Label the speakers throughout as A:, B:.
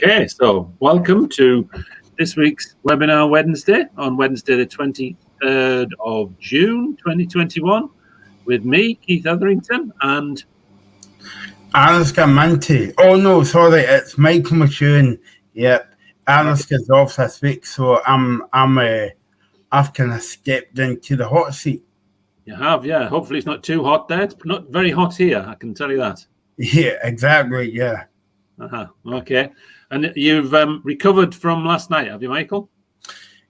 A: Okay, so welcome to this week's webinar Wednesday, on Wednesday the 23rd of June 2021, with me, Keith Etherington, and
B: Alistair Minty. Oh no, sorry, it's Michael McEwen. Yep, Alistair's off this week, so I've kind of stepped into the hot seat.
A: you have, yeah. Hopefully it's not too hot there. It's not very hot here, I can tell you that.
B: Yeah, exactly. Yeah.
A: Okay, and you've recovered from last night, have you, Michael?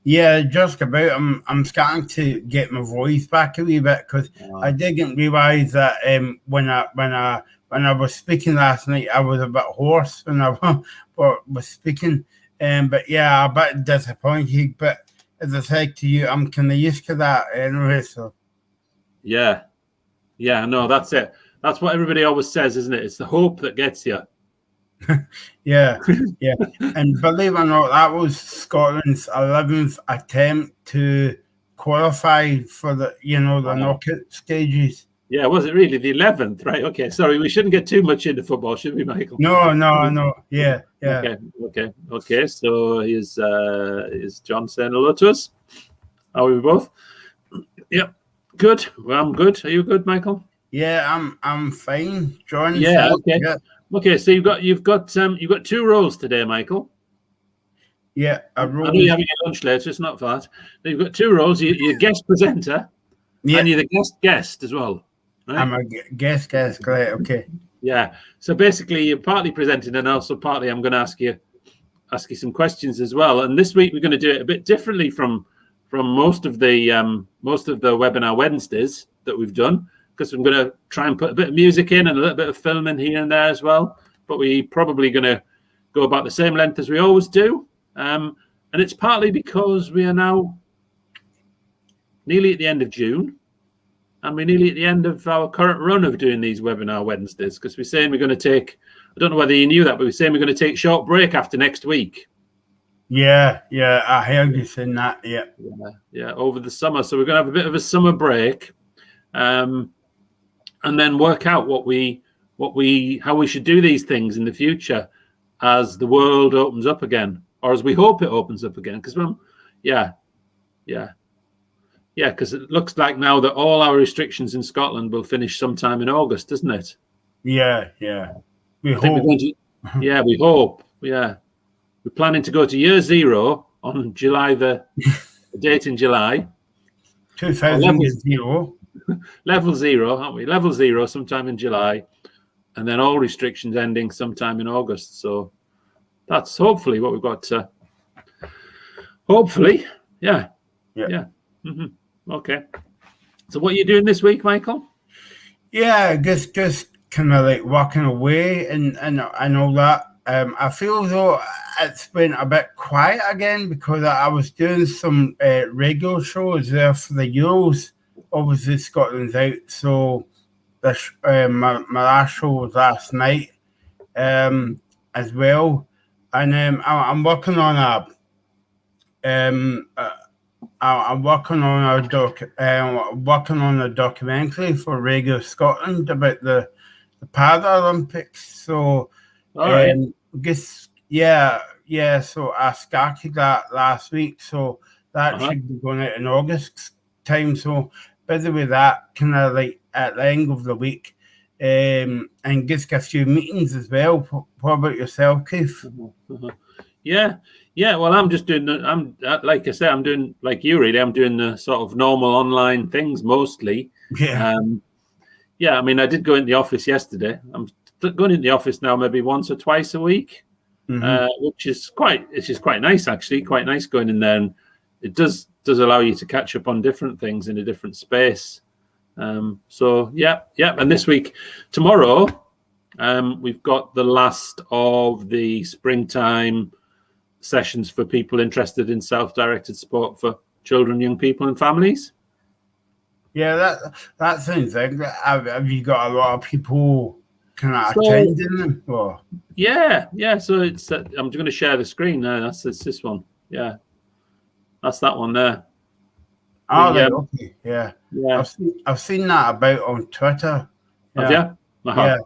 B: Yeah, just about. I'm starting to get my voice back a wee bit because I didn't realise that when I was speaking last night, I was a bit hoarse when I was speaking. But yeah, a bit disappointed. But as I said to you, I'm kind of used to that anyway. So
A: yeah, no, that's it. That's what everybody always says, isn't it? It's the hope that gets you.
B: yeah. And believe it or not, that was Scotland's 11th attempt to qualify for the knockout stages.
A: Yeah, was it really the 11th? Right. Okay. Sorry, we shouldn't get too much into football, should we, Michael?
B: No. Yeah.
A: Okay. So is John saying hello to us? Are we both? Yep. Good. Well, I'm good. Are you good, Michael?
B: Yeah, I'm fine. John.
A: Yeah. Okay. Yeah. Okay. So you've got 2 roles today, Michael.
B: Yeah.
A: I know you're having your lunch later. It's not for that. You've got 2 roles. You're guest presenter, and you're the guest as well. Right?
B: I'm a guest. Great. Okay.
A: Yeah. So basically, you're partly presenting, and also partly I'm going to ask you some questions as well. And this week we're going to do it a bit differently from most of the webinar Wednesdays that we've done, because I'm going to try and put a bit of music in and a little bit of filming here and there as well. But we're probably going to go about the same length as we always do. And it's partly because we are now nearly at the end of June. And we're nearly at the end of our current run of doing these webinar Wednesdays, because we're saying we're going to take, I don't know whether you knew that, but we're saying we're going to take a short break after next week.
B: Yeah, I heard you saying that,
A: Yeah, over the summer. So we're going to have a bit of a summer break, and then work out how we should do these things in the future as the world opens up again, or as we hope it opens up again. Because because it looks like now that all our restrictions in Scotland will finish sometime in August, doesn't it?
B: Yeah. We hope.
A: We hope. Yeah. We're planning to go to year 0 on July, the date in July.
B: 2000.
A: Level 0, aren't we? Level 0 sometime in July. And then all restrictions ending sometime in August. So that's hopefully what we've got to. Hopefully. Yeah. Mm-hmm. Okay. So what are you doing this week, Michael?
B: Yeah, just kind of like walking away and all that. I feel though it's been a bit quiet again because I was doing some radio shows there for the Euros. Obviously, Scotland's out, so this my last show was last night as well, and I'm working on a documentary for Radio Scotland about the Paralympics. So, so I started that last week. So that should be going out in August time. So busy with that, kind of like at the end of the week, and just a few meetings as well. What about yourself, Keith?
A: Yeah. Well, I'm just doing. Like I say, I'm doing like you. Really, I'm doing the sort of normal online things mostly.
B: Yeah.
A: I mean, I did go in the office yesterday. I'm going in the office now, maybe once or twice a week, which is quite nice actually. Quite nice going in there, and it does allow you to catch up on different things in a different space. And this week, tomorrow, we've got the last of the springtime sessions for people interested in self-directed sport for children, young people, and families.
B: Yeah, that sounds like. Have you got a lot of people kind of attending them? Or?
A: Yeah. So it's. I'm going to share the screen now. It's this one. Yeah, that's that one there.
B: Oh, okay. Yeah. I've seen that about on Twitter.
A: Yeah. Have you?
B: Yeah.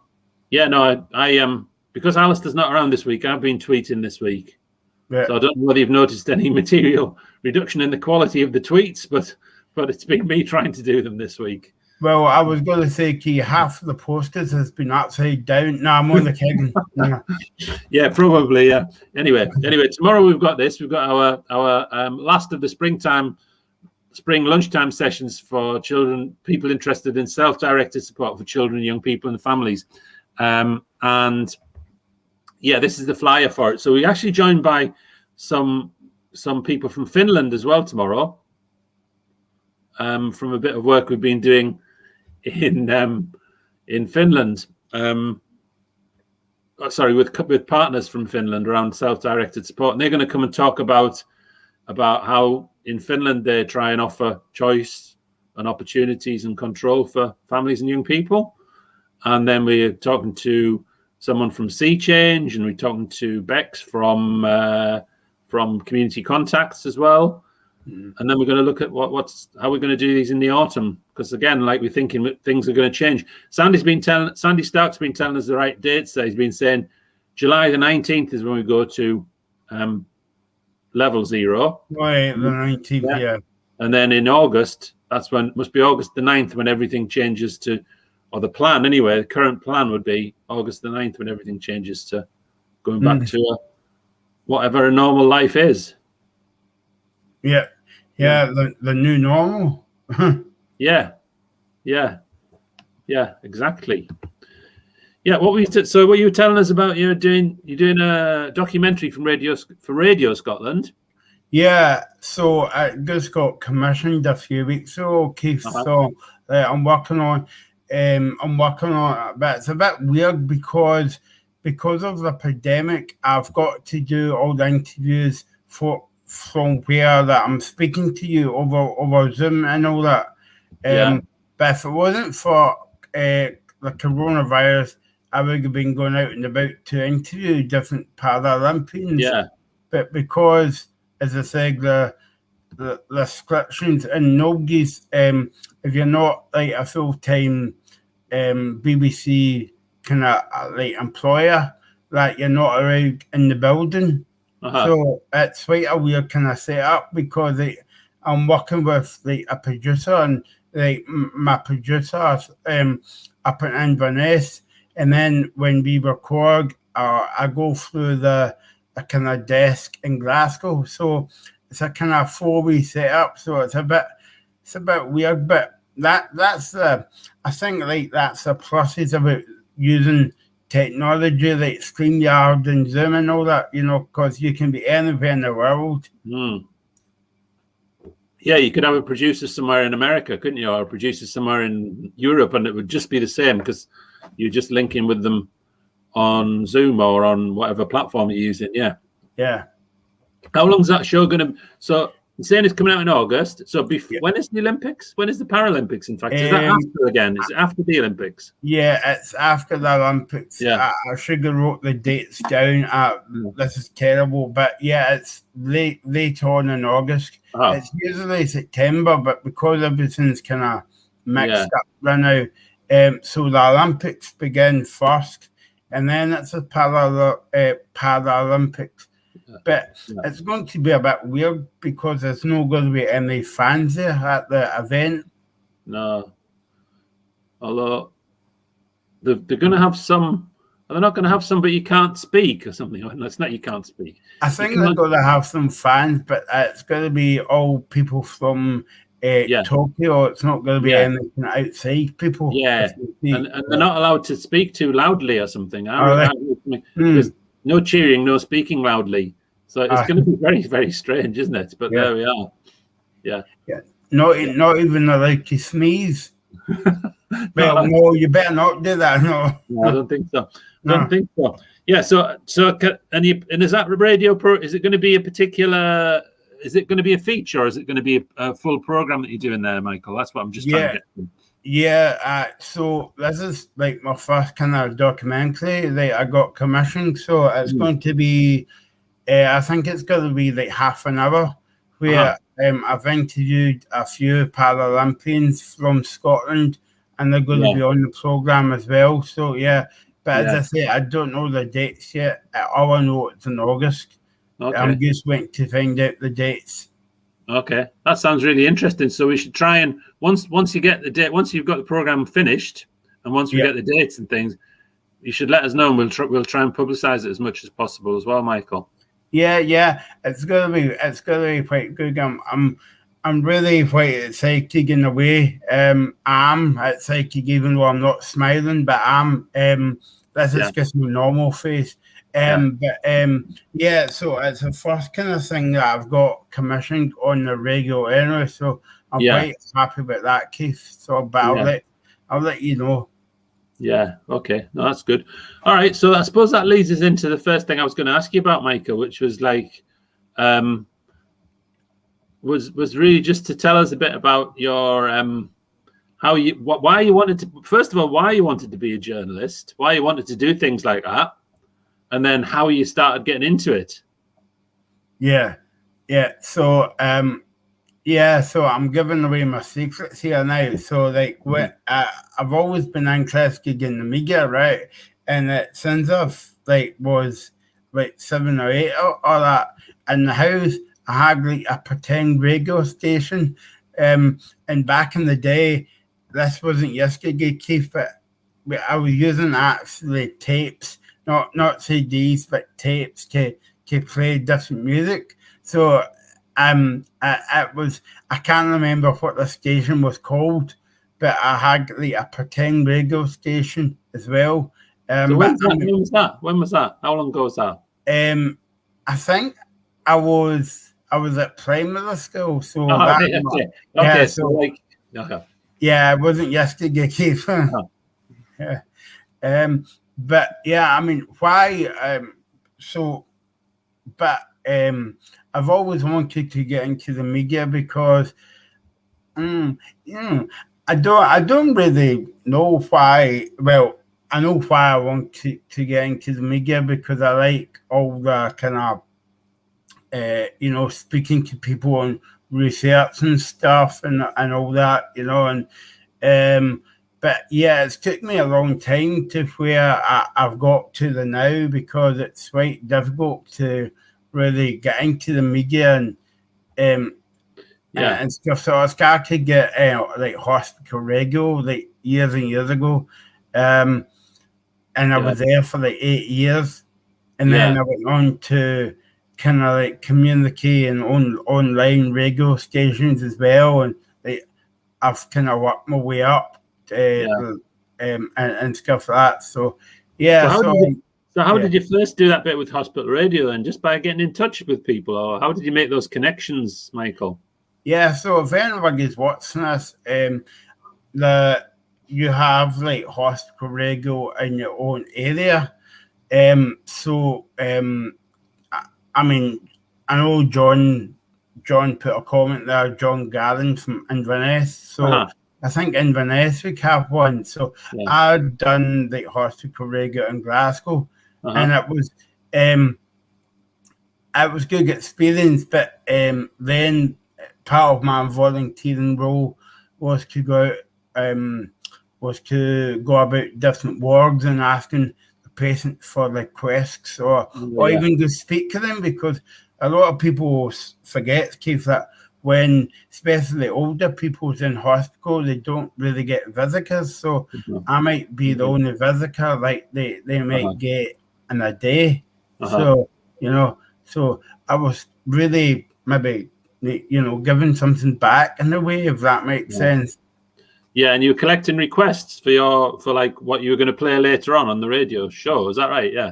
A: Yeah. No, I because Alistair's not around this week, I've been tweeting this week.
B: Yeah.
A: So I don't know whether you've noticed any material reduction in the quality of the tweets, but it's been me trying to do them this week.
B: Well, I was going to say, Key, half of the posters has been upside down. No, I'm only kidding. No.
A: Yeah, probably. Yeah. Anyway, tomorrow we've got this. We've got our last of the spring lunchtime sessions for children, people interested in self-directed support for children, young people, and families. And yeah, this is the flyer for it. So we're actually joined by some people from Finland as well tomorrow. From a bit of work we've been doing in Finland. With partners from Finland around self-directed support, and they're going to come and talk about how in Finland they try and offer choice and opportunities and control for families and young people. And then we're talking to someone from Sea Change, and we're talking to Bex from Community Contacts as well. And then we're going to look at how we're going to do these in the autumn, because again, like we're thinking things are going to change. Sandy Stark's been telling us the right dates. So he's been saying July the 19th is when we go to level 0.
B: Right, the 19th, yeah.
A: And then in August, must be August the 9th when everything changes to, or the plan anyway, the current plan would be August the 9th when everything changes to going back to whatever a normal life is.
B: Yeah, the new normal.
A: Yeah, exactly. Yeah, what you were telling us about? You're doing a documentary for Radio Scotland.
B: Yeah, so I just got commissioned a few weeks ago, Keith. So I'm working on it, but it's a bit weird because of the pandemic. I've got to do all the interviews from where that I'm speaking to you over Zoom and all that. But if it wasn't for the coronavirus, I would have been going out and about to interview different Paralympians. Yeah. But because, as I said, the restrictions and nobody's, if you're not like a full-time BBC kind of like employer, like you're not around in the building. So it's quite a weird kind of setup because I'm working with like a producer, and like my producer up in Inverness, and then when we record, I go through the kind of desk in Glasgow. So it's a kind of 4-way setup. So it's a bit weird, but that's I think like that's the pluses about using technology like StreamYard and Zoom and all that, because you can be anywhere in the world.
A: Yeah, you could have a producer somewhere in America, couldn't you? Or a producer somewhere in Europe, and it would just be the same because you're just linking with them on Zoom or on whatever platform you're using. Yeah. How long's that show going to? So you're saying it's coming out in August. So when is the Olympics? When is the Paralympics? In fact, is that after again? Is it after the Olympics?
B: Yeah, it's after the Olympics.
A: Yeah.
B: I should have wrote the dates down. This is terrible, but yeah, it's late on in August. It's usually September, but because everything's kind of mixed up right now, so the Olympics begin first, and then it's the Paralympics. But it's going to be a bit weird because there's not going to be any fans there at the event.
A: No. Although they're going to have some, they're not going to have some, but you can't speak or something. No, it's not you can't speak.
B: I think they're going to have some fans, but it's going to be all people from Tokyo. It's not going to be anything outside people.
A: Yeah, and they're not allowed to speak too loudly or something. There's no cheering, no speaking loudly. So it's going to be very, very strange, isn't it? But there we are. Yeah.
B: Not even allowed to sneeze. Well, no, you better not do that. No,
A: I don't think so. Don't think so. Yeah. So and is that radio pro? Is it going to be a particular? Is it going to be a feature, or is it going to be a full program that you're doing there, Michael? That's what I'm just trying to get to.
B: Yeah, so this is like my first kind of documentary that I got commissioned. So it's going to be, I think it's going to be like half an hour where I've interviewed a few Paralympians from Scotland, and they're going to be on the program as well. So yeah, But as I say, I don't know the dates yet. All I know it's in August.
A: Okay.
B: I'm just waiting to find out the dates.
A: Okay, that sounds really interesting. So we should try and once you get the date, once you've got the program finished, and once we get the dates and things, you should let us know, and we'll try and publicize it as much as possible as well, Michael.
B: Yeah, it's gonna be quite good. I'm really quite excited in a way. I'm excited even though I'm not smiling, but this is just my normal face. So it's the first kind of thing that I've got commissioned on the radio anyway. So I'm quite happy about that, Keith. So, but I'll let you know.
A: Yeah. Okay. No, that's good. All right. So I suppose that leads us into the first thing I was going to ask you about, Michael, which was like, was really just to tell us a bit about your why you wanted to, first of all, why you wanted to be a journalist, why you wanted to do things like that, and then how you started getting into it.
B: Yeah. So so I'm giving away my secrets here now. So like I've always been interested in the media, right? And since I've was 7 or 8 or that in the house, I had like a pretend radio station. And back in the day, this wasn't yesterday, Keith, but I was using actually tapes, not CDs, but tapes to play different music. So I can't remember what the station was called, but I had like a pretend radio station as well.
A: So when was that? When was that? How long ago was that?
B: I think I was at primary school, so it wasn't yesterday, Keith. But yeah, I mean, why? I've always wanted to get into the media because, I don't really know why. Well, I know why I want to get into the media because I like all the kind of, speaking to people on research and stuff and all that, but yeah, it's took me a long time to where I've got to the now because it's quite difficult to really get into the media and stuff. So I started to get like hospital radio like years and years ago, and I was there for like 8 years, and then I went on to kind of like community and online radio stations as well, and like I've kind of worked my way up and stuff like that. So
A: So how did you first do that bit with hospital radio then? Just by getting in touch with people, or how did you make those connections, Michael?
B: Yeah, so if anybody's watching this, you have like hospital radio in your own area. I mean, I know John put a comment there, John Garden from Inverness. So I think Inverness we have one. So I'd done the hospital radio in Glasgow. And it was good experience, but then part of my volunteering role was to go about different wards and asking the patients for requests or even to speak to them, because a lot of people forget, Keith, that when especially older people's in hospital, they don't really get visitors. So I might be the only visitor like they might get in a day. So so I was really maybe giving something back in a way, if that makes sense.
A: Yeah, and you were collecting requests for like what you were going to play later on the radio show. Is that right? Yeah.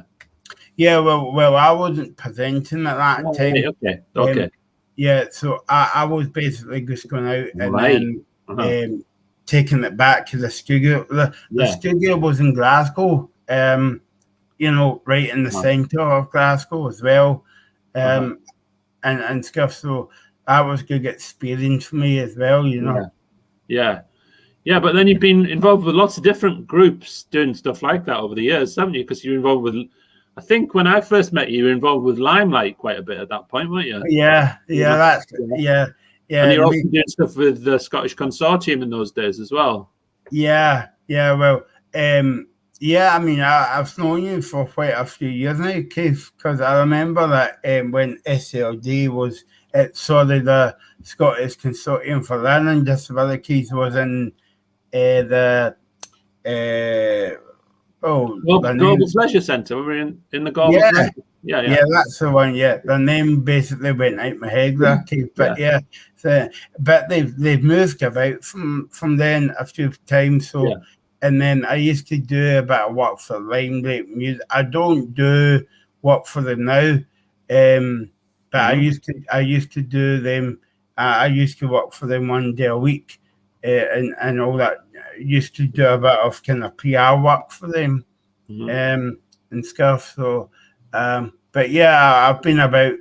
B: Yeah. Well, I wasn't presenting at that time.
A: Right, okay.
B: Yeah. So I was basically just going out and then taking it back to the studio. The studio was in Glasgow. Right in the centre of Glasgow as well, and stuff. So that was good experience for me as well,
A: Yeah, but then you've been involved with lots of different groups doing stuff like that over the years, haven't you? Because you're involved with, I think when I first met you were involved with Limelight quite a bit at that point, weren't you?
B: Yeah. And
A: you're also doing stuff with the Scottish Consortium in those days as well.
B: Yeah. Well, Yeah, I mean, I've known you for quite a few years now, Keith, because I remember that when SLD was, the Scottish Consortium for Learning Disabilities was in the, the name.
A: Global Pleasure Centre. We were in the Global
B: Yeah,
A: Pleasure. Yeah, yeah,
B: yeah, that's the one. Yeah, the name basically went out my head there, Keith.
A: yeah,
B: But yeah, so, but they've moved about from then a few times.
A: yeah.
B: So, and then I used to do a bit of work for Limelight Music. I don't do work for them now, but
A: Mhm.
B: I used to do them. I used to work for them 1 day a week, and all that. I used to do a bit of kind of PR work for them,
A: Mhm.
B: and stuff. So. But yeah, I've been about.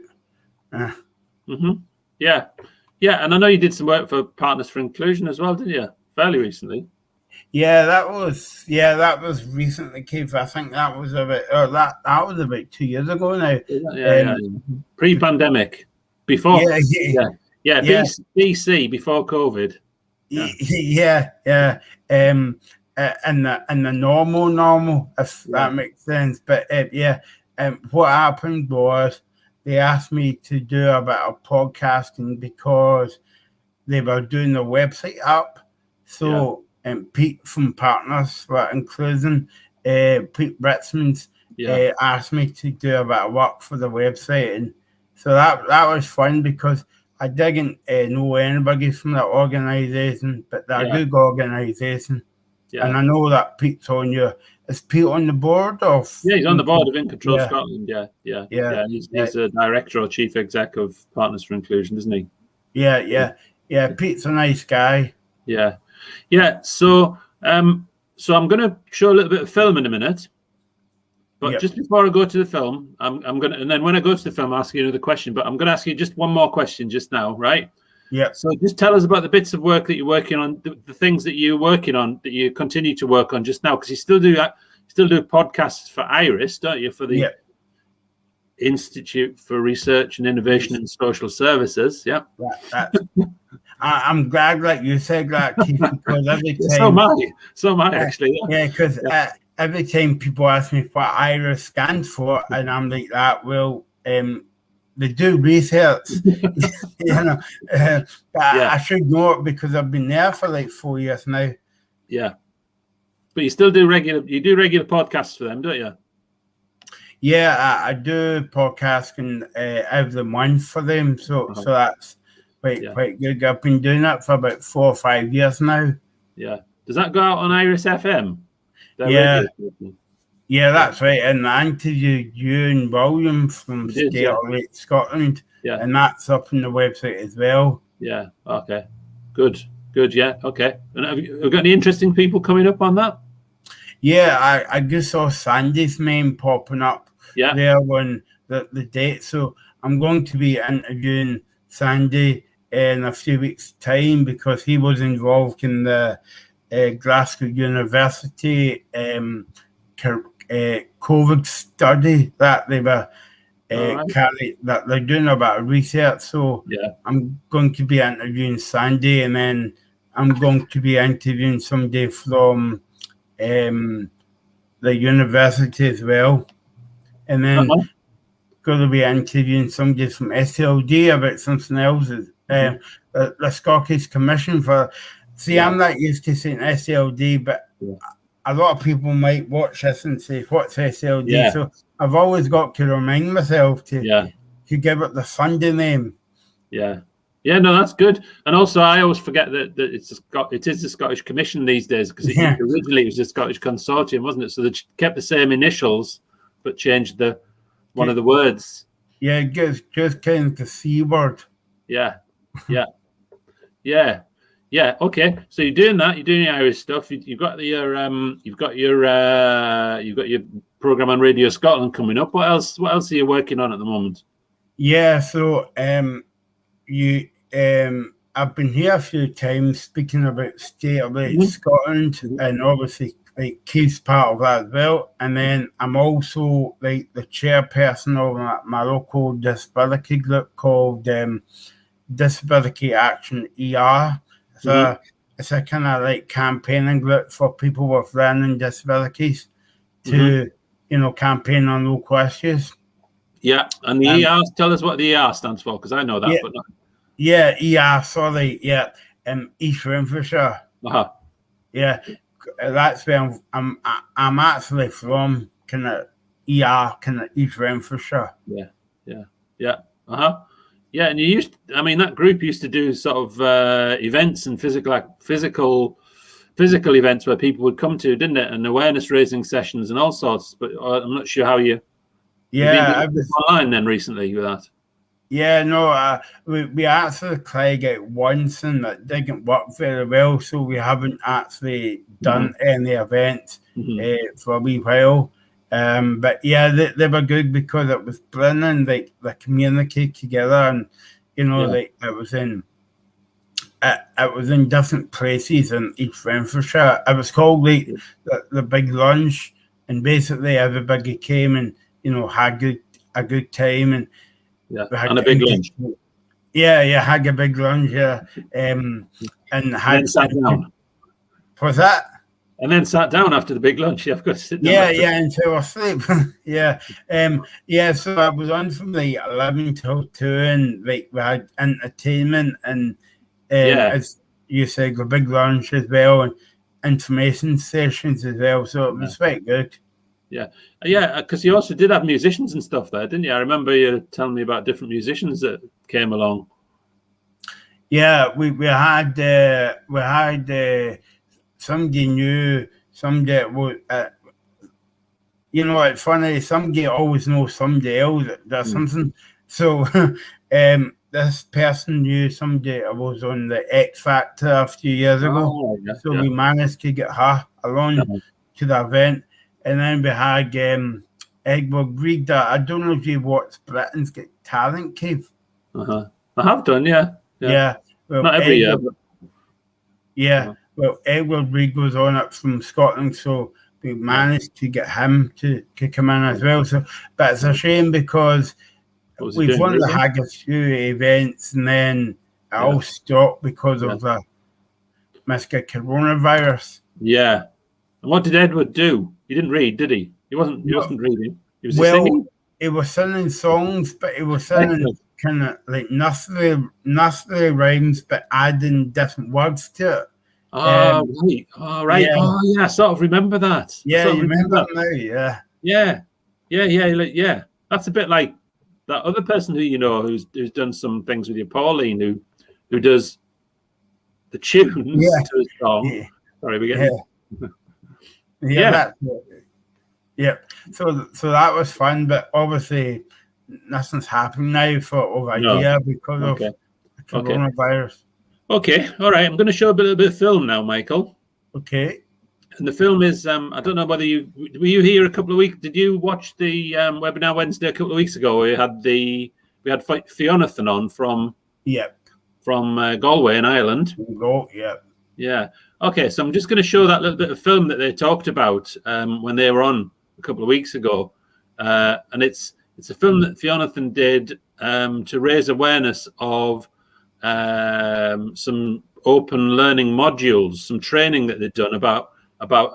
B: Uh,
A: Mhm. Yeah, yeah. And I know you did some work for Partners for Inclusion as well, didn't you? Fairly recently.
B: that was recently, Keith. I think that was about that was about 2 years ago now.
A: Yeah. Pre-pandemic, before.
B: Yeah,
A: Yeah.
B: yeah,
A: BC before COVID. Yeah,
B: yeah. And the normal, if
A: yeah,
B: that makes sense. But yeah, what happened was they asked me to do a bit of podcasting because they were doing the website up.
A: yeah,
B: So Pete from Partners for Inclusion, Pete Britzmans,
A: yeah,
B: asked me to do a bit of work for the website, and so that was fun because I didn't know anybody from that organisation, but they're a
A: yeah,
B: good organisation,
A: yeah.
B: and I know that Pete's on your. Is Pete on the board of?
A: Yeah, he's on the board of In Control
B: Yeah,
A: Scotland. Yeah, yeah,
B: yeah,
A: yeah.
B: yeah,
A: He's a director or chief exec of Partners for Inclusion, isn't he?
B: yeah. Pete's a nice guy.
A: Yeah, yeah. So I'm going to show a little bit of film in a minute. But
B: Yep.
A: just before I go to the film, I'm going to, and then when I go to the film, I'll ask you another question. But I'm going to ask you just one more question just now, right?
B: Yep.
A: So just tell us about the bits of work that you're working on, the things that you're working on, that you continue to work on just now, because you still do podcasts for Iris, don't you? For the
B: Yep.
A: Institute for Research and Innovation in Social Services. Yeah.
B: I'm glad that you said that, Keith, because every time.
A: So am I actually.
B: Yeah, because every time people ask me what IRIS stands for, and I'm like that, well, they do research, but
A: Yeah.
B: I should know it because I've been there for like 4 years now.
A: Yeah. But you still do regular podcasts for them, don't you?
B: Yeah, I do podcasting every month for them, so that's quite good. I've been doing that for about 4 or 5 years now.
A: Yeah. Does that go out on Iris FM?
B: Yeah. Yeah, that's right. And I interviewed you and William from State Scotland.
A: Yeah.
B: And that's up on the website as well.
A: Yeah. Okay. Good. Yeah. Okay. And have you got any interesting people coming up on that?
B: Yeah, I just saw Sandy's name popping up there when the date. So I'm going to be interviewing Sandy in a few weeks' time because he was involved in the Glasgow University COVID study that they were that they're doing a bit of research. So I'm going to be interviewing Sandy, and then I'm going to be interviewing somebody from the university as well, and then going to be interviewing somebody from SLD about something else. The Scottish Commission for. See, I'm not used to saying SLD, but a lot of people might watch this and say, "What's SLD?"
A: Yeah.
B: So I've always got to remind myself to give it the Sunday name.
A: Yeah. Yeah, no, that's good. And also, I always forget that it is the Scottish Commission these days, because originally it was the Scottish Consortium, wasn't it? So they kept the same initials, but changed one of the words.
B: Yeah, just kind of the C word.
A: Yeah. Okay, so you're doing that. You're doing your Irish stuff. You've got your program on Radio Scotland coming up. What else are you working on at the moment?
B: Yeah, so I've been here a few times speaking about State of Scotland, and obviously like Keith's part of that as well. And then I'm also like the chairperson of my local disability group called Disability Action ER. So it's a kind of like campaigning group for people with learning disabilities. to, campaign on local issues.
A: Yeah, and the ER, tell us what the ER stands for, because I know that, but not.
B: Yeah, ER, sorry, yeah, East Renfrewshire. Yeah, that's where I'm actually from, kind of ER, kind of East Renfrewshire.
A: Yeah. Yeah, and that group used to do sort of events and physical events where people would come to, didn't it? And awareness raising sessions and all sorts. But I'm not sure how you've been online then recently with that.
B: Yeah, no, we actually tried it once and it didn't work very well, so we haven't actually done any events for a wee while. But yeah, they were good because it was bringing the community together, and it was in different places in East Renfrewshire. It was called the big lunch, and basically everybody came and had a good time, and
A: and a big lunch.
B: Yeah, had a big lunch, and
A: then sat down.
B: What's that?
A: And then sat down after the big lunch. Yeah, of course.
B: And fell asleep. So I was on from 11 till 2, and we had entertainment and as you said, the big lunch as well, and information sessions as well. So it was quite good.
A: Yeah, because you also did have musicians and stuff there, didn't you? I remember you telling me about different musicians that came along. Yeah,
B: we had somebody new, somebody that was, it's funny, somebody always knows somebody else that does something. So this person knew somebody that was on the X Factor a few years ago. We managed to get her along to the event. And then we had Edward Reed. I don't know if you watched Britain's Got Talent, Keith.
A: I have done, yeah.
B: Well,
A: not every year.
B: But... Well, Edward Reed was on it from Scotland, so we managed to get him to come in as well. So, but it's a shame because we've wanted to have a few events, and then it all stopped because of the Mr. Coronavirus.
A: Yeah. And what did Edward do? He didn't read, did he? He wasn't reading. He was singing.
B: He was singing songs, but he was singing kind of like nursery rhymes, but adding different words to it.
A: Right. I sort of remember that.
B: Yeah, you remember that now,
A: Yeah. That's a bit like that other person who's done some things with you, Pauline, who does the tunes to his song.
B: Yeah.
A: Sorry, we get
B: So that was fun, but obviously nothing's happened now for over a year because of the coronavirus.
A: Okay, all right. I'm going to show a little bit of film now, Michael.
B: Okay.
A: And the film is, I don't know whether were you here a couple of weeks? Did you watch the webinar Wednesday a couple of weeks ago? We had Fionathan on from Galway in Ireland. Yeah. Okay, so I'm just going to show that little bit of film that they talked about when they were on a couple of weeks ago, and it's a film that Fionathan did to raise awareness of some open learning modules, some training that they've done about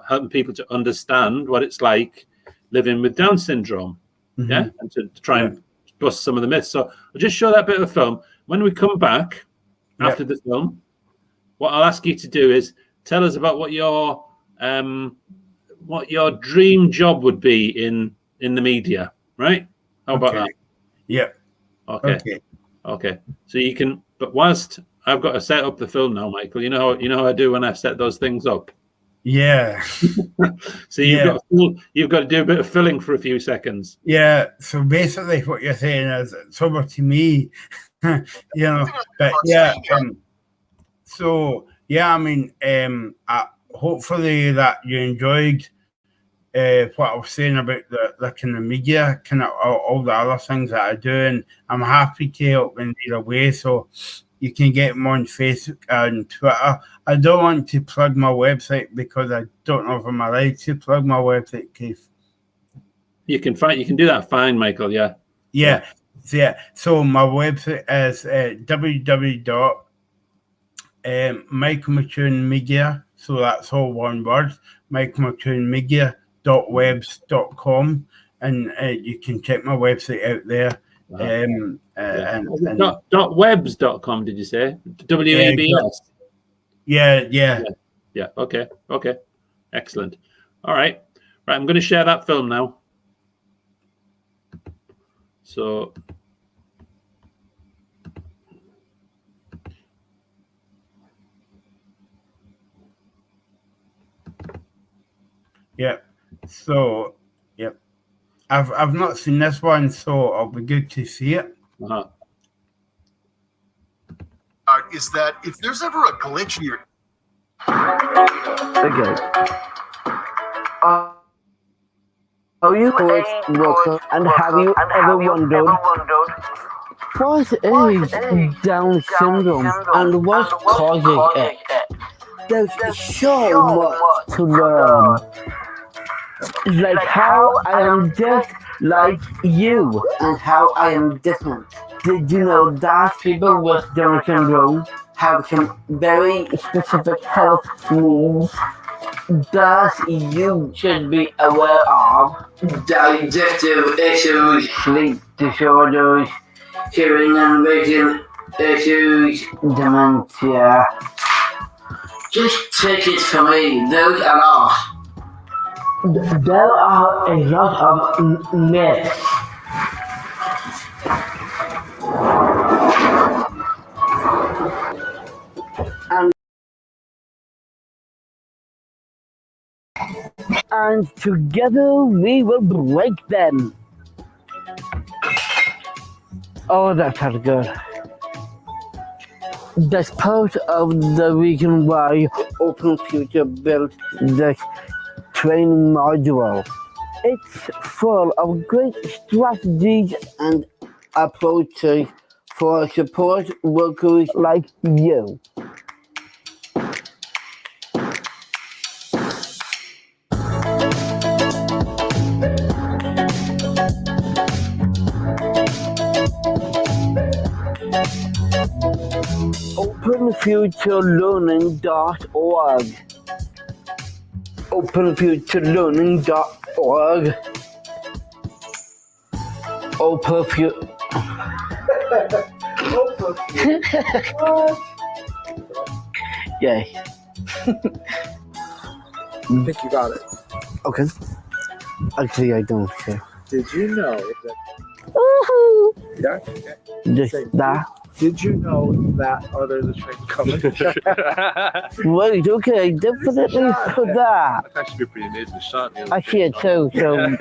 A: helping people to understand what it's like living with Down syndrome, and to try and bust some of the myths. So I'll just show that bit of film. When we come back after the film, what I'll ask you to do is tell us about what your dream job would be in the media, right? How about that?
B: Yeah.
A: Okay. So you can, but whilst I've got to set up the film now, Michael, you know how I do when I set those things up.
B: Yeah.
A: So you've got to do a bit of filling for a few seconds.
B: Yeah. So basically, what you're saying is it's over to me, But hopefully that you enjoyed what I was saying about the kind of media, kind of all the other things that I do, and I'm happy to help in either way. So you can get me on Facebook and Twitter. I don't want to plug my website because I don't know if I'm allowed to plug my website, Keith.
A: You can do that fine, Michael. Yeah.
B: So my website is www.michaelmctunemedia. So that's all one word, michaelmctunemedia.com. www.webs.com, and you can check my website out there.
A: .webs.com, did you say? WABS?
B: Yeah.
A: Okay. Excellent. All right. I'm going to share that film now. So
B: I've not seen this one, so it'll be good to see it.
C: Is that if there's ever a glitch in your
D: Okay. Are you a worker, and have you ever wondered what is Down syndrome and what causes it? There's so much to learn. Like how I am just like you and how I am different. Did you know that people with Down syndrome have some very specific health needs that you should be aware of? Digestive issues, sleep disorders, hearing and vision issues, dementia. Just take it from me, those are all. There are a lot of myths. And together we will break them. Oh, that felt good. That's part of the reason why Open Future built this training module. It's full of great strategies and approaches for support workers like you. OpenFutureLearning.org. OpenFutureLearning.org. Yay.
E: I think you got it.
D: Okay. Actually, I don't care.
E: Did you know that?
D: Woohoo!
E: Yeah.
D: Just that.
E: Did you know that? Oh, there's a train coming.
D: Wait, okay, definitely for that.
F: That's actually be pretty amazing shot.
D: I see it too, so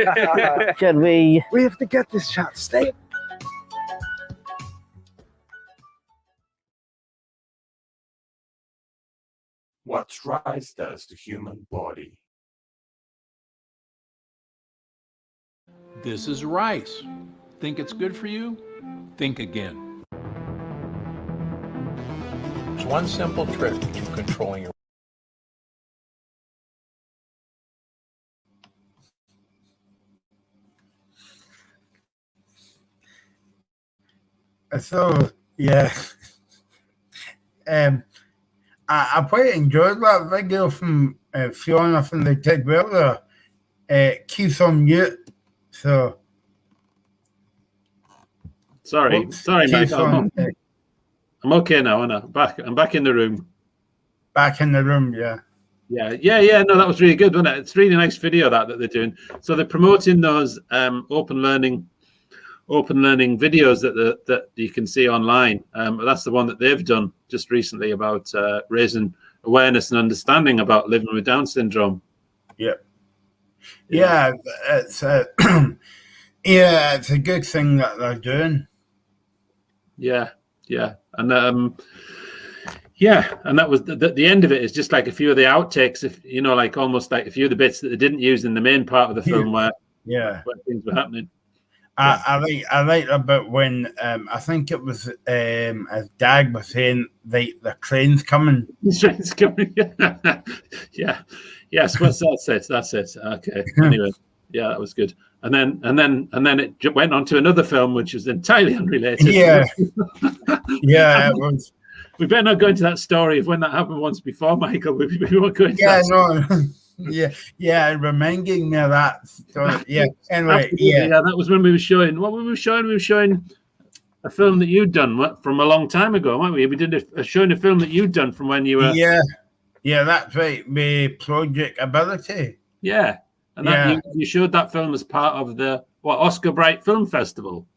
D: should we?
E: We have to get this shot. Stay.
G: What rice does to human body?
H: This is rice. Think it's good for you? Think again.
G: There's one simple trick to controlling your
B: So yeah, I quite enjoyed that video from Fiona from the Ted Welder. Keeps on mute, so
A: sorry, Mike. I'm okay now, Anna. I'm back in the room.
B: Back in the room, yeah.
A: Yeah. No, that was really good, wasn't it? It's a really nice video that they're doing. So they're promoting those open learning videos that you can see online. That's the one that they've done just recently about raising awareness and understanding about living with Down syndrome.
B: Yeah, it's it's a good thing that they're doing.
A: Yeah, and and that was the end of it is just like a few of the outtakes, if you know, like almost like a few of the bits that they didn't use in the main part of the film where things were happening.
B: I like a bit when I think it was as Dag was saying the train's coming.
A: The train's coming. Yes, that's it. Okay. Anyway, yeah, that was good. And then it went on to another film which was entirely unrelated.
B: Yeah. Yeah, it was.
A: We better not go into that story of when that happened once before, Michael. We won't go into that.
B: No. yeah, reminding me of that story. Yeah. Anyway,
A: Absolutely,
B: yeah.
A: that was when we were showing. What we were showing? We were showing a film that you'd done from a long time ago, weren't we? We did showing a film that you'd done from when you were.
B: Yeah, that's right. The Project Ability.
A: Yeah, and that you showed that film as part of the Oscar Bright Film Festival.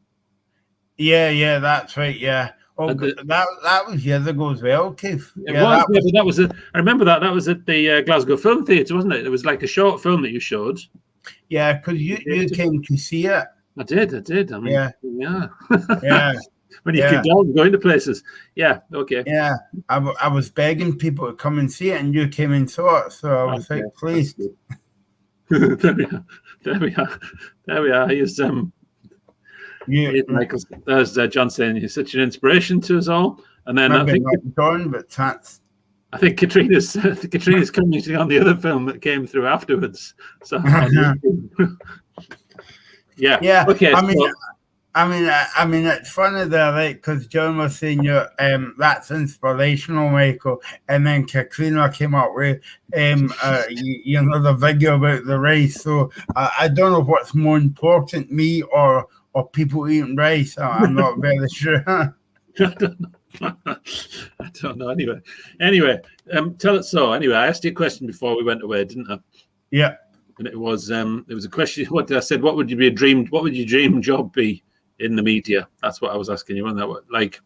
B: Yeah, that's right. Yeah. Oh, that was years ago as well, Keith.
A: That was. I remember that. That was at the Glasgow Film Theatre, wasn't it? It was like a short film that you showed.
B: Yeah, because you came to see it.
A: I did. I mean,
B: yeah.
A: When you keep going to places. Yeah. Okay.
B: Yeah. I was begging people to come and see it, and you came and saw it, so I was pleased.
A: There we are. Here's Michael. There's John saying you're such an inspiration to us all. And then
B: maybe not John, but that's.
A: I think Katrina's commenting on the other film that came through afterwards. So yeah. Okay.
B: I mean, it's funny there, right? Because John was saying that's inspirational, Michael, and then Katrina came up with the video about the rice. So I don't know what's more important, me or people eating rice. I'm not very sure.
A: I don't know. Anyway, tell it so. Anyway, I asked you a question before we went away, didn't I?
B: Yeah.
A: And it was a question. What did I said? What would your dream job be in the media? That's what I was asking you. Wasn't that like?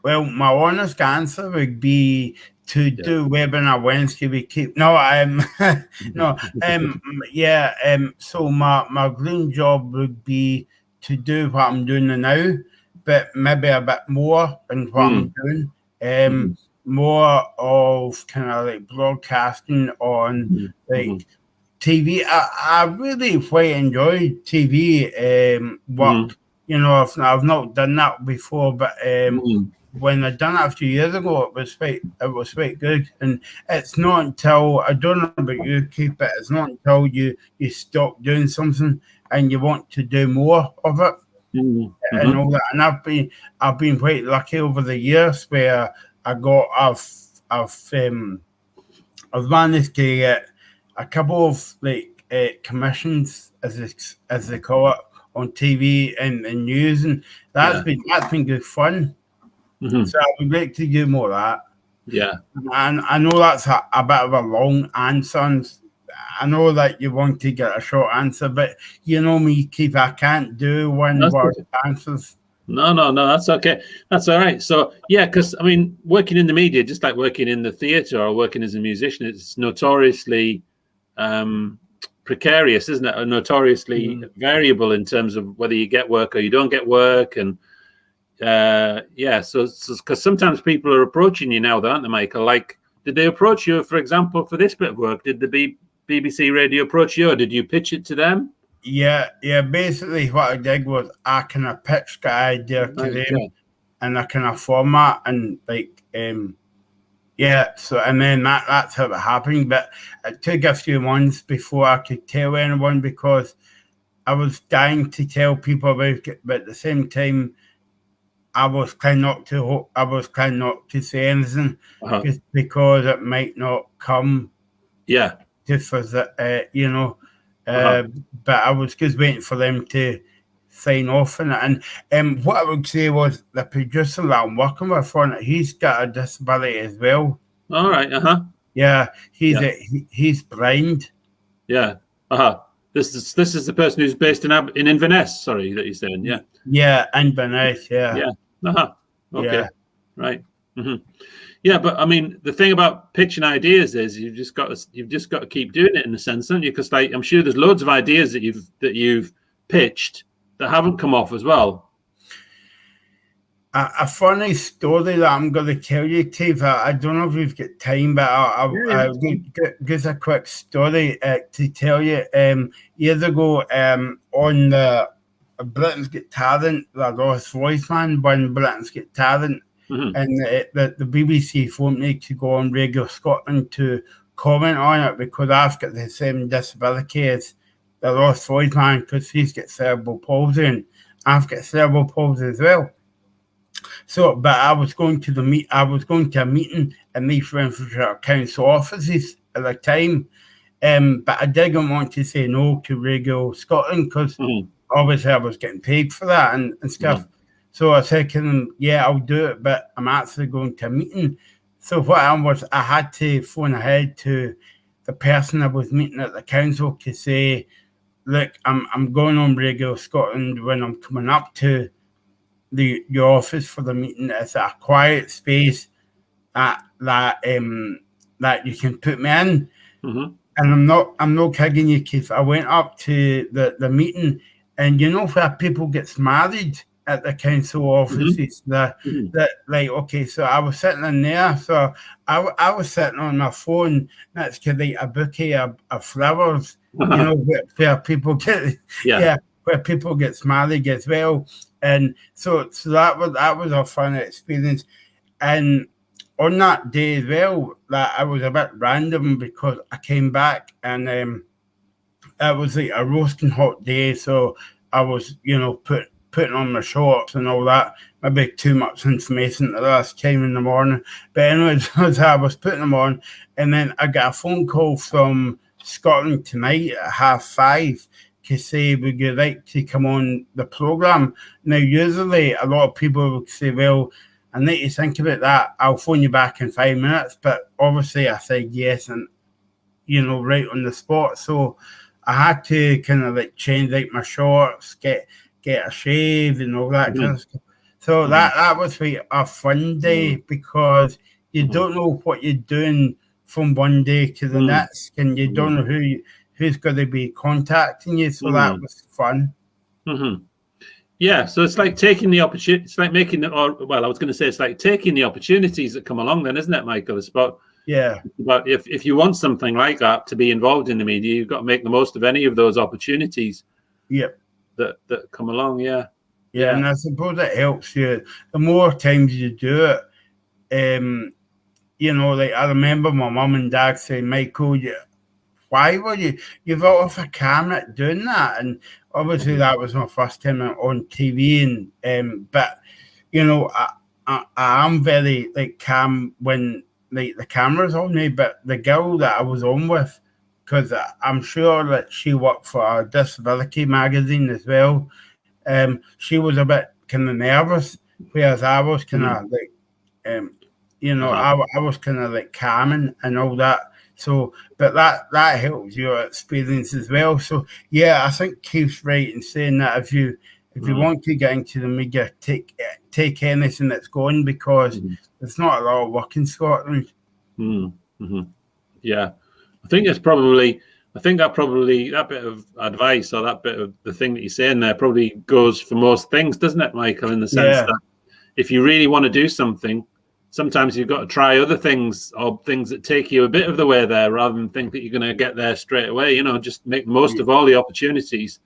B: Well, my honest answer would be to do webinar Wednesday. We keep so my dream job would be to do what I'm doing now, but maybe a bit more than what I'm doing. More of kind of like broadcasting on like TV. I really quite enjoyed TV work. You know, I've not done that before, but when I done it a few years ago, it was quite good. And it's not until, I don't know about you, Keith, but it's not until you stop doing something and you want to do more of it and all that. And I've been quite lucky over the years where I've managed to get a couple of like commissions, as they call it, on TV and news, and that's been good fun. So I would like to do more of that. Yeah, and I know that's a bit of a long answer. And I know that you want to get a short answer, but you know me, Keith, I can't do one-word answers.
A: No, that's okay. That's all right. So, yeah, because, I mean, working in the media, just like working in the theatre or working as a musician, it's notoriously precarious, isn't it? Or notoriously variable in terms of whether you get work or you don't get work. And, so because sometimes people are approaching you now, aren't they, Michael? Like, did they approach you, for example, for this bit of work? Did the BBC Radio approach you, or did you pitch it to them?
B: Yeah. Basically, what I did was I kind of pitched the idea to them, and I kind of format and So and then that's how it happened. But it took a few months before I could tell anyone because I was dying to tell people about it, but at the same time, I was trying not to say anything just because it might not come. Yeah. Just for that, but I was just waiting for them to sign off on it. And what I would say was the producer that I'm working with on it, he's got a disability as well.
A: All right.
B: Yeah, he's blind.
A: Yeah. This is the person who's based in Inverness. Sorry, that you're saying. Yeah.
B: Yeah, Inverness. Yeah.
A: Yeah. Okay. Yeah. Right. Yeah, but I mean, the thing about pitching ideas is you've just got to keep doing it in a sense, don't you? Because I'm sure there's loads of ideas that you've pitched that haven't come off as well.
B: A funny story that I'm going to tell you, Keith. I don't know if we've got time, but I'll give a quick story to tell you. Years ago, on the Britain's Got Talent, the Lost Voice man won Britain's Got Talent. And the BBC phoned me to go on Radio Scotland to comment on it because I've got the same disability as the Lost Voice man because he's got cerebral palsy and I've got cerebral palsy as well. So, but I was going to a meeting in the Renfrewshire Council offices at the time. But I didn't want to say no to Radio Scotland because obviously I was getting paid for that and stuff. So I said to them, yeah, I'll do it, but I'm actually going to a meeting. So what happened was I had to phone ahead to the person I was meeting at the council to say, look, I'm going on Radio Scotland when I'm coming up to the office for the meeting. It's a quiet space that you can put me in. And I'm not kidding you, Keith. I went up to the meeting, and you know where people get married at the council offices. Like, okay, so I was sitting in there. So I was sitting on my phone next to like a bouquet of flowers. You know where people get where people get married as well. And so that was a fun experience. And on that day as well, that I was a bit random because I came back and it was like a roasting hot day, so I was, putting on my shorts and all that. Maybe too much information at the last time in the morning. But anyways, I was putting them on, and then I got a phone call from Scotland Tonight at 5:30 to say, would you like to come on the programme? Now, usually a lot of people would say, well, I need to think about that. I'll phone you back in 5 minutes. But obviously I said yes, and, right on the spot. So I had to kind of like change like my shorts, get a shave and all that kind of stuff. So that was a fun day because you don't know what you're doing from one day to the next, and you don't know who's going to be contacting you. So that was fun.
A: Yeah, so it's like taking the opportunity. It's like it's like taking the opportunities that come along. Then, isn't it, Michael? It's about if you want something like that to be involved in the media, you've got to make the most of any of those opportunities. That come along. Yeah,
B: and I suppose it helps you. The more times you do it, like I remember my mum and dad saying, Michael, why were you've out of a camera doing that? And obviously that was my first time on TV, and but I am very like calm when like the camera's on me. But the girl that I was on with, because I'm sure that she worked for a disability magazine as well, she was a bit kind of nervous, whereas I was kind of like, I was kind of like calming and all that. So, but that helps your experience as well. So, yeah, I think Keith's right in saying that if you want to get into the media, take anything that's going, because there's not a lot of work in Scotland.
A: Yeah, I think that bit of advice, or that bit of the thing that you're saying there, probably goes for most things, doesn't it, Michael? In the sense that if you really want to do something, sometimes you've got to try other things, or things that take you a bit of the way there, rather than think that you're going to get there straight away. Just make the most of all the opportunities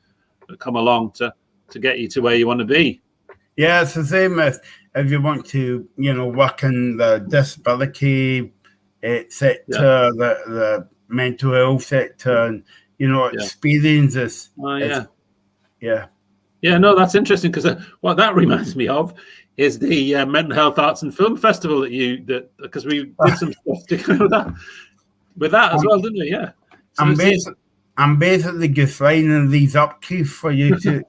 A: that come along to get you to where you want to be.
B: Yeah, it's the same if you want to, work in the disability sector, the mental health sector, and, experiences.
A: Yeah, no, that's interesting, because what that reminds me of is the Mental Health Arts and Film Festival because we did some stuff together with that as well, didn't we? Yeah. So
B: I'm basically just lining these up, Keith, for you to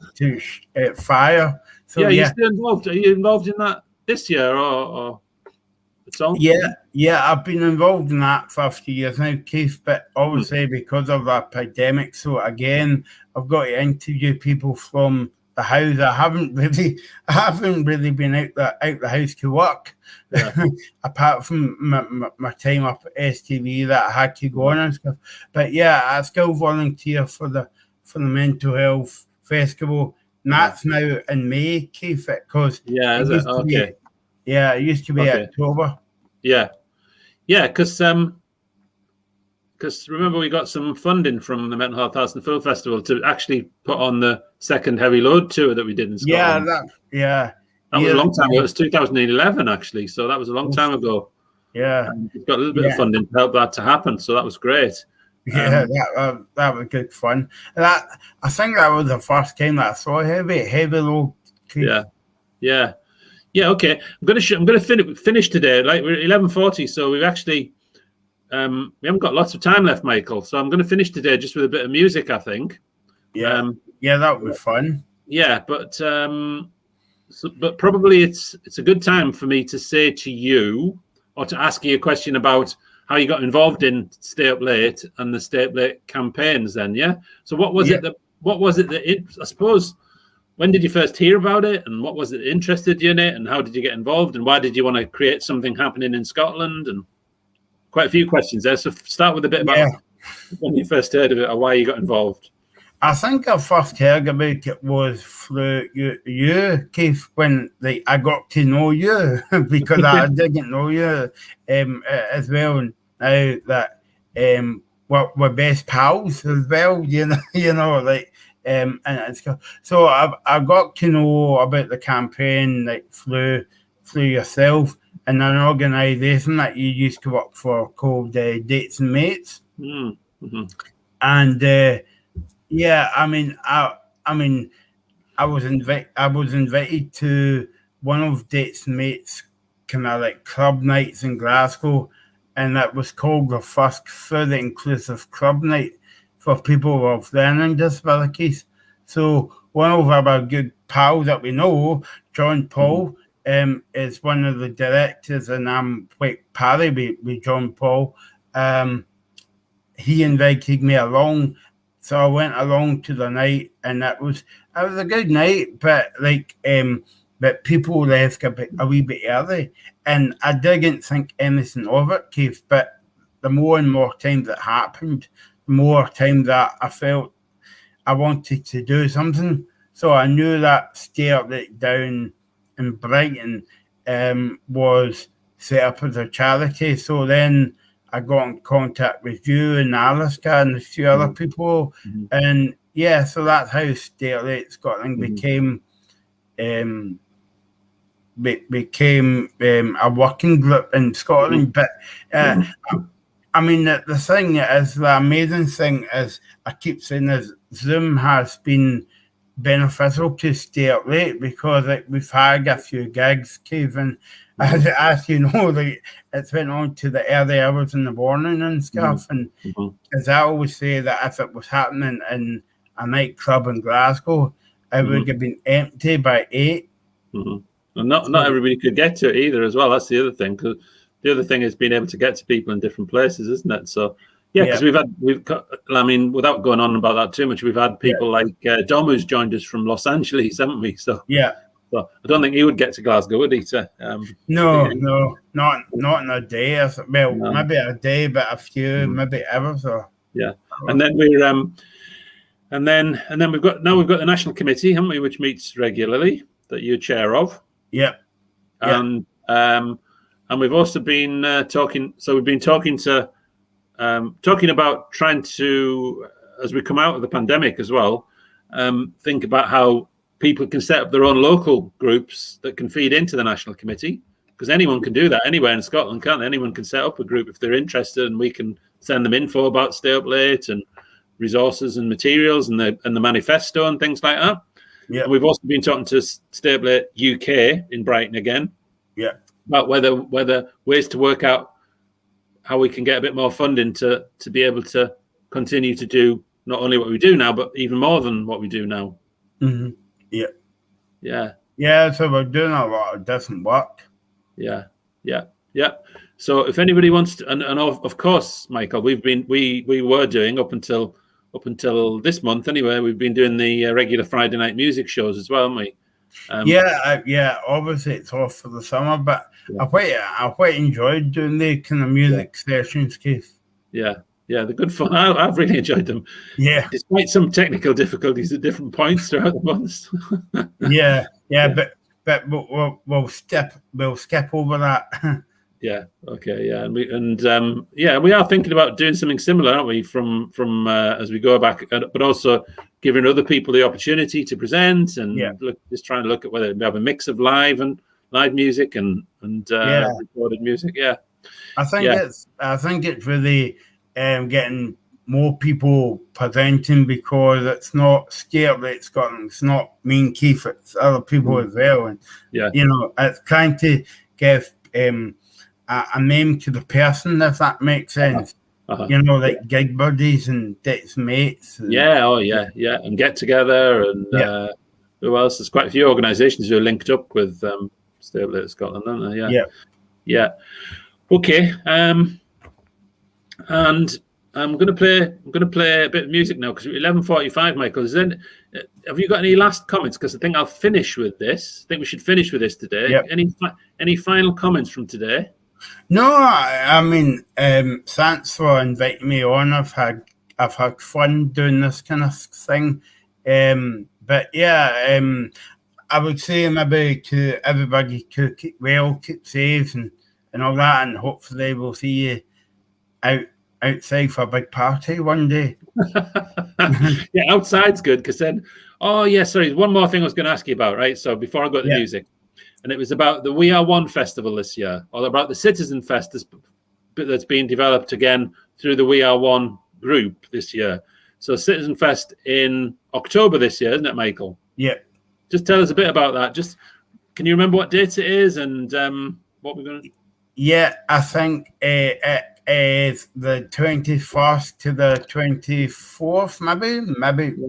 B: fire. So
A: you're still involved. Are you involved in that this year or it's on?
B: Yeah, I've been involved in that for a few years now, Keith, but obviously because of the pandemic, so again, I've got to interview people from the house. I haven't really been out the house to work, apart from my time up at STV that I had to go on and stuff. But yeah, I still volunteer for the mental health festival, and that's now in May, Keith, because it used to be October.
A: Because remember, we got some funding from the Mental Health Arts and Film Festival to actually put on the second Heavy Load tour that we did in Scotland. That was a long time ago. It was 2011, actually, so that was a long time ago. And we got a little bit of funding to help that to happen, so that was great.
B: That was good fun. I think that was the first time that I saw Heavy Load. Okay. I'm gonna finish today. Like, we're at 11:40, so we've actually
A: we haven't got lots of time left, Michael. So I'm going to finish today just with a bit of music, I think.
B: Yeah, yeah, that would be fun.
A: Yeah, but probably it's a good time for me to say to you, or to ask you a question about how you got involved in Stay Up Late and the Stay Up Late campaigns. Then, yeah. So what was it that I suppose? When did you first hear about it, and what was it that interested you in it, and how did you get involved, and why did you want to create something happening in Scotland? And quite a few questions there. So start with a bit about when you first heard of it or why you got involved.
B: I think I first heard about it was through you, Keith, when I got to know you because I didn't know you as well. And now that we're best pals as well, and it's so I got to know about the campaign through yourself and an organisation that you used to work for called Dates and Mates, and. Yeah, I was invited to one of Dates and Mates kind of like club nights in Glasgow, and that was called the first fully inclusive club night for people with learning disabilities. So one of our good pals that we know, John Paul, is one of the directors, and I'm quite pally with John Paul. He invited me along. So I went along to the night, and it was a good night, but but people left a wee bit early, and I didn't think anything of it, Keith. But the more and more times it happened, the more times that I felt I wanted to do something. So I knew that Stay Up Late down in Brighton was set up as a charity. So then I got in contact with you and Alaska and a few other people, and so that's how Stay Up Late Scotland became a working group in Scotland. But I mean, the thing is, the amazing thing is, I keep saying is Zoom has been beneficial to Stay Up Late because we've had a few gigs, Kevin. As you know, it's went on to the early hours in the morning and stuff. And as I always say, that if it was happening in a nightclub in Glasgow, it would have been empty by 8.
A: And not everybody could get to it either, as well. That's the other thing. Because the other thing is being able to get to people in different places, isn't it? So because we've got. I mean, without going on about that too much, we've had people like Dom who's joined us from Los Angeles, haven't we? So So I don't think he would get to Glasgow, would he?
B: No, not in a day. Well, maybe a day, but a few, maybe ever. So
A: and then we're and then we've got the national committee, haven't we, which meets regularly that you're chair of. And we've also been talking. So we've been talking about trying to, as we come out of the pandemic as well, think about how people can set up their own local groups that can feed into the national committee, because anyone can do that anywhere in Scotland, can't they? Anyone can set up a group if they're interested, and we can send them info about Stay Up Late and resources and materials and the manifesto and things like that. And we've also been talking to Stay Up Late UK in Brighton again. About whether ways to work out how we can get a bit more funding to be able to continue to do not only what we do now, but even more than what we do now.
B: So we're doing a lot of different work.
A: So if anybody wants to, and of course, Michael, we were doing up until this month anyway. We've been doing the regular Friday night music shows as well, haven't we?
B: Obviously it's off for the summer, but I quite enjoyed doing the kind of music sessions, Keith.
A: They're good fun. I've really enjoyed them. Despite some technical difficulties at different points throughout the months.
B: But we'll skip over that.
A: And we are thinking about doing something similar, aren't we? From as we go back, but also giving other people the opportunity to present and just trying to look at whether we have a mix of live music and recorded music.
B: I think it's really getting more people presenting, because it's not Stay Up Late Scotland, it's not me and Keith, it's other people as well, and it's trying to give a a name to the person, if that makes sense.
A: Uh-huh.
B: You know, like gig buddies and Dick's mates. And,
A: Yeah, oh yeah, and Get Together and who else? There's quite a few organisations who are linked up with Stay Up Late Scotland, aren't there? Yeah. Yeah. Okay. And I'm gonna play a bit of music now because 11:45, Michael. Have you got any last comments? Because I think I'll finish with this. I think we should finish with this today.
B: Yep.
A: Any final comments from today?
B: No, I mean, thanks for inviting me on. I've had fun doing this kind of thing. But yeah, I would say maybe to everybody to keep well, keep safe, and all that, and hopefully we'll see you outside for a big party one day.
A: Yeah, outside's good because then. Oh yeah, sorry. One more thing I was going to ask you about, right? So before I go to the music. And it was about the We Are One festival this year, or about the Citizen Fest that's being developed again through the We Are One group this year. So Citizen Fest in October this year, isn't it, Michael?
B: Yeah.
A: Just tell us a bit about that. Just can you remember what date it is and what we're going to?
B: Yeah, I think it is the 21st to the 24th, maybe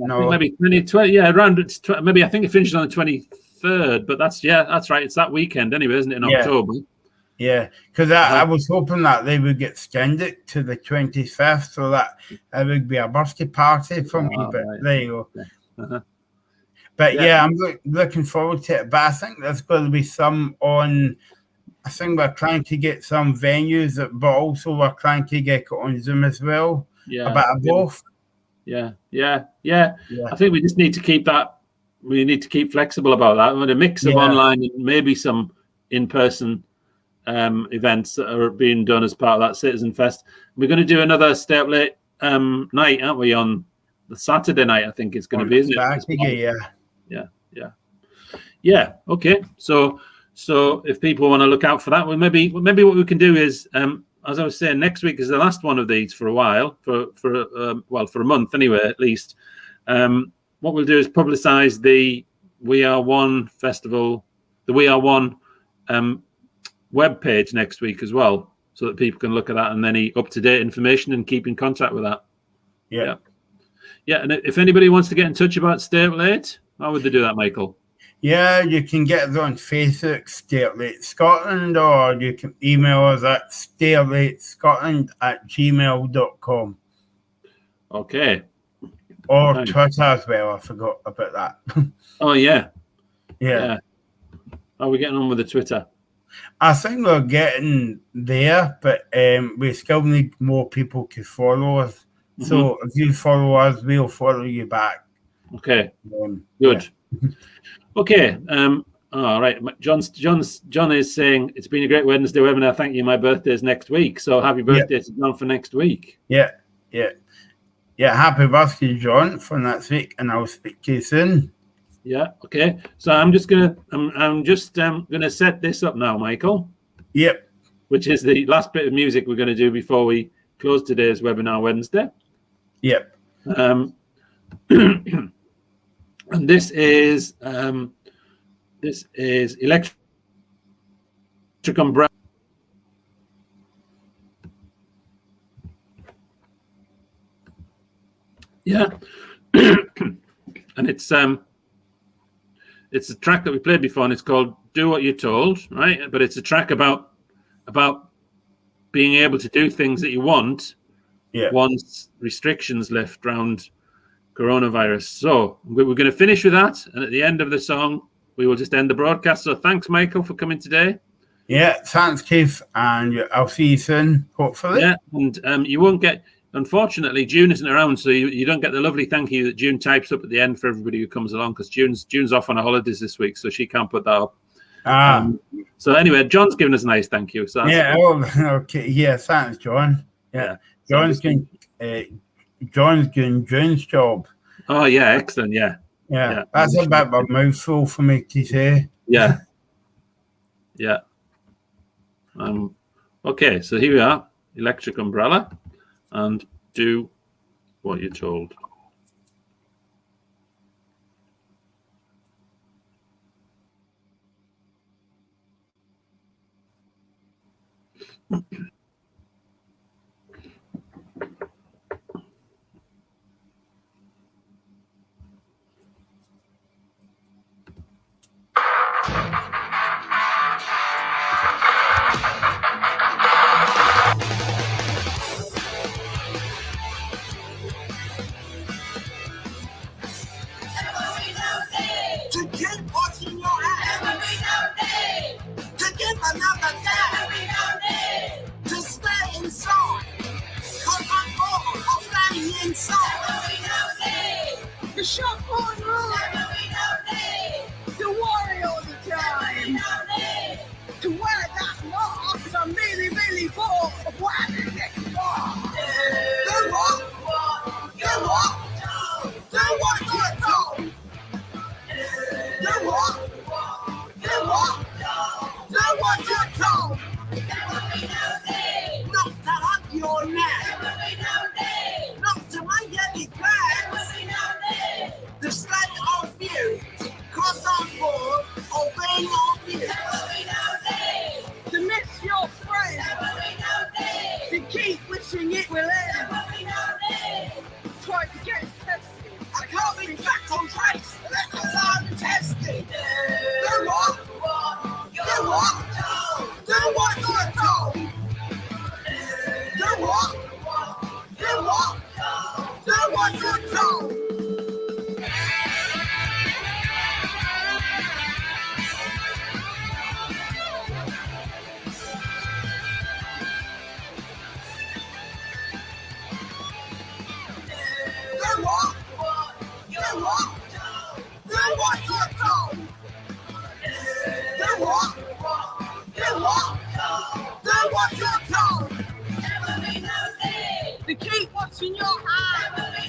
B: no,
A: maybe 2020. Yeah, around maybe I think it finishes on the 23rd, but that's right. It's that weekend anyway, isn't it? In October.
B: Yeah, because I was hoping that they would get extended to the 25th, so that it would be a birthday party for me. But there you go. But yeah, I'm looking forward to it. But I think there's going to be some on. I think we're trying to get some venues, but also we're trying to get it on Zoom as well.
A: Yeah,
B: a bit of both.
A: Yeah. I think we just need to keep that. We need to keep flexible about that. With a mix of online and maybe some in-person events that are being done as part of that Citizen Fest. We're going to do another Stay Up Late night, aren't we? On the Saturday night, I think it's going to be, isn't it? Yeah. Okay. So if people want to look out for that, well, maybe what we can do is, as I was saying, next week is the last one of these for a while, for a month anyway, at least. What we'll do is publicize the We Are One festival, the We Are One web page next week as well, so that people can look at that and any up-to-date information and keep in contact with that. Yeah. And if anybody wants to get in touch about Stay Up Late, how would they do that, Michael?
B: Yeah, you can get us on Facebook, Stay Up Late Scotland, or you can email us at stayuplatescotland@gmail.com.
A: Okay.
B: Or Twitter as well. I forgot about that.
A: Oh, yeah.
B: Yeah.
A: How are we getting on with the Twitter?
B: I think we're getting there, but we still need more people to follow us. Mm-hmm. So if you follow us, we'll follow you back.
A: Okay. Good. Yeah. Okay. All right. John is saying it's been a great Wednesday webinar. Thank you. My birthday is next week, so happy birthday to John for next week.
B: Yeah. Happy birthday, John, for next week, and I'll speak to you soon.
A: Yeah. Okay. So I'm just gonna set this up now, Michael.
B: Yep.
A: Which is the last bit of music we're going to do before we close today's webinar Wednesday. Yep. And this is Electric Umbrella. Yeah. And it's a track that we played before, and it's called "Do What You're Told," right? But it's a track about being able to do things that you want once restrictions lift around coronavirus. So we're going to finish with that, and at the end of the song, we will just end the broadcast. So thanks, Michael, for coming today.
B: Yeah, thanks, Keith, and I'll see you soon, hopefully.
A: Yeah, and you won't get. Unfortunately, June isn't around, so you don't get the lovely thank you that June types up at the end for everybody who comes along, because June's off on her holidays this week, so she can't put that up. So anyway, John's given us a nice thank you. So
B: okay. Yeah, thanks, John. Yeah. John's doing June's job.
A: Oh yeah, excellent. Yeah.
B: That's a bit of a mouthful for me to say.
A: Yeah. Okay, so here we are, Electric Umbrella, and Do What You're Told.
F: To keep washing your hands. To give another day. To stay inside. Cause I'm bored of staying inside. The shop on room. To worry all the time. To wear that mask. Cause I'm really, really bored of wearing this mask. Do what? Do what? Do what you're told. Do what? Do what? Do what you're told. Not to hug your neck. Not to make any plans. To stay on you. Cause I'm bored of being on you. To miss your friends. To keep wishing it will end. Try to get tested. I can't be back on trace, let alone tested. Do what? Do what? Do what you're told. Do what? Do what? Do what you're told. Do what? Do what? Do what you're told. Do what? Do what? Do what you're told. To keep washing your hands.